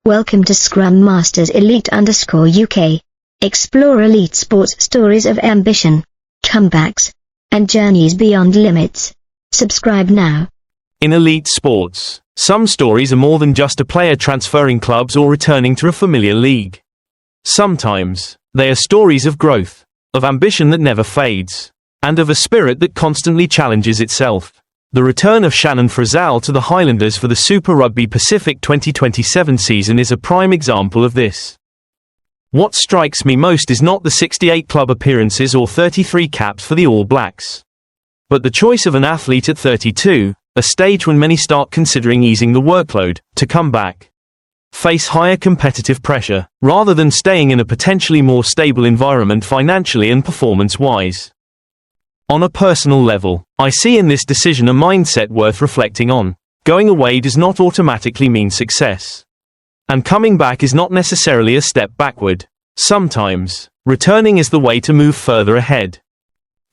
Welcome to Scrum Masters Elite_UK. Explore elite sports stories of ambition, comebacks, and journeys beyond limits. Subscribe now. In elite sports, some stories are more than just a player transferring clubs or returning to a familiar league. Sometimes, they are stories of growth, of ambition that never fades, and of a spirit that constantly challenges itself. The return of Shannon Frizell to the Highlanders for the Super Rugby Pacific 2027 season is a prime example of this. What strikes me most is not the 68 club appearances or 33 caps for the All Blacks, but the choice of an athlete at 32, a stage when many start considering easing the workload, to come back, face higher competitive pressure, rather than staying in a potentially more stable environment financially and performance-wise. On a personal level, I see in this decision a mindset worth reflecting on. Going away does not automatically mean success. And coming back is not necessarily a step backward. Sometimes, returning is the way to move further ahead.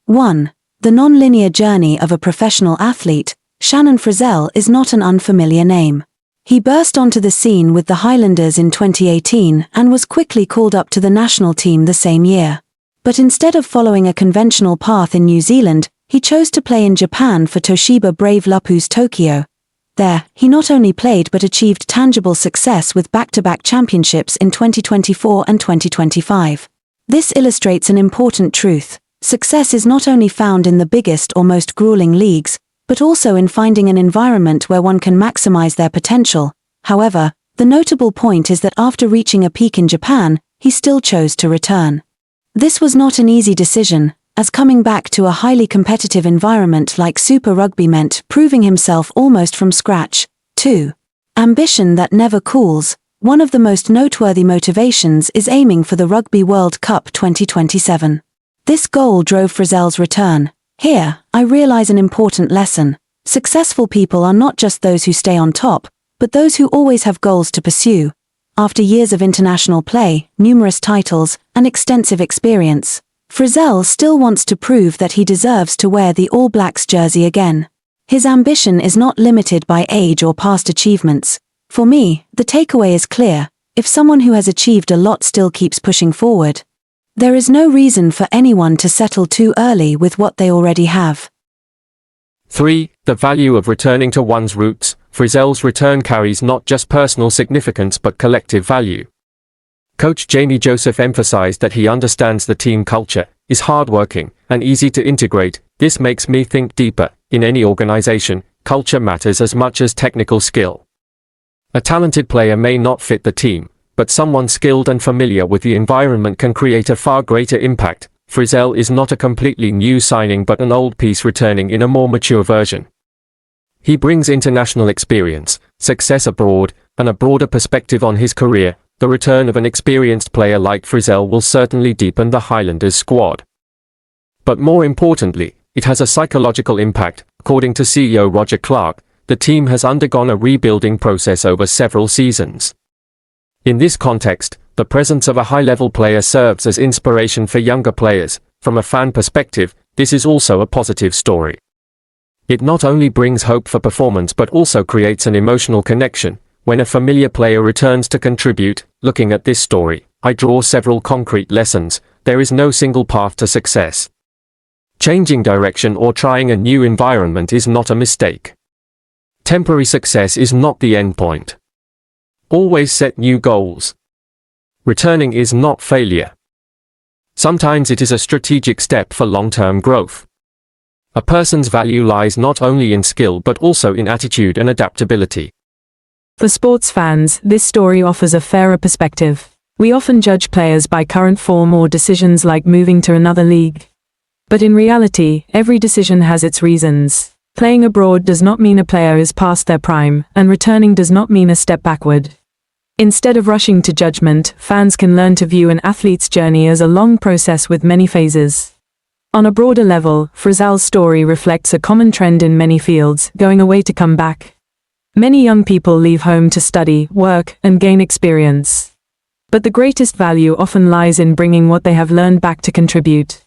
1. The non-linear journey of a professional athlete. Shannon Frizell is not an unfamiliar name. He burst onto the scene with the Highlanders in 2018 and was quickly called up to the national team the same year. But instead of following a conventional path in New Zealand, he chose to play in Japan for Toshiba Brave Lupus Tokyo. There, he not only played but achieved tangible success with back-to-back championships in 2024 and 2025. This illustrates an important truth. Success is not only found in the biggest or most grueling leagues, but also in finding an environment where one can maximize their potential. However, the notable point is that after reaching a peak in Japan, he still chose to return. This was not an easy decision, as coming back to a highly competitive environment like Super Rugby meant proving himself almost from scratch. 2. Ambition that never cools. One of the most noteworthy motivations is aiming for the Rugby World Cup 2027. This goal drove Frizell's return. Here, I realize an important lesson. Successful people are not just those who stay on top, but those who always have goals to pursue. After years of international play, numerous titles, and extensive experience, Frizell still wants to prove that he deserves to wear the All Blacks jersey again. His ambition is not limited by age or past achievements. For me, the takeaway is clear: if someone who has achieved a lot still keeps pushing forward, there is no reason for anyone to settle too early with what they already have. 3. The value of returning to one's roots. Frizell's return carries not just personal significance but collective value. Coach Jamie Joseph emphasized that he understands the team culture, is hardworking, and easy to integrate. This makes me think deeper. In any organization, culture matters as much as technical skill. A talented player may not fit the team, but someone skilled and familiar with the environment can create a far greater impact. Frizell is not a completely new signing but an old piece returning in a more mature version. He brings international experience, success abroad, and a broader perspective on his career. The return of an experienced player like Frizell will certainly deepen the Highlanders squad. But more importantly, it has a psychological impact. According to CEO Roger Clark, the team has undergone a rebuilding process over several seasons. In this context, the presence of a high-level player serves as inspiration for younger players. From a fan perspective, this is also a positive story. It not only brings hope for performance but also creates an emotional connection. When a familiar player returns to contribute, looking at this story, I draw several concrete lessons. There is no single path to success. Changing direction or trying a new environment is not a mistake. Temporary success is not the end point. Always set new goals. Returning is not failure. Sometimes it is a strategic step for long-term growth. A person's value lies not only in skill but also in attitude and adaptability. For sports fans, this story offers a fairer perspective. We often judge players by current form or decisions like moving to another league. But in reality, every decision has its reasons. Playing abroad does not mean a player is past their prime, and returning does not mean a step backward. Instead of rushing to judgment, fans can learn to view an athlete's journey as a long process with many phases. On a broader level, Frizell's story reflects a common trend in many fields: going away to come back. Many young people leave home to study, work, and gain experience. But the greatest value often lies in bringing what they have learned back to contribute.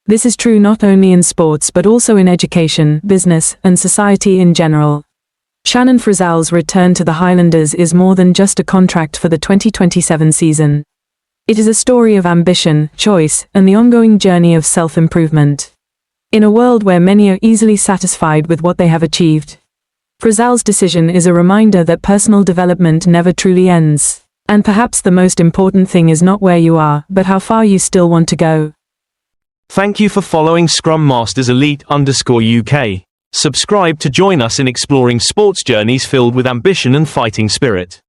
This is true not only in sports but also in education, business, and society in general. Shannon Frizell's return to the Highlanders is more than just a contract for the 2027 season. It is a story of ambition, choice, and the ongoing journey of self-improvement. In a world where many are easily satisfied with what they have achieved, Frizell's decision is a reminder that personal development never truly ends. And perhaps the most important thing is not where you are, but how far you still want to go. Thank you for following Scrum Masters Elite_UK. Subscribe to join us in exploring sports journeys filled with ambition and fighting spirit.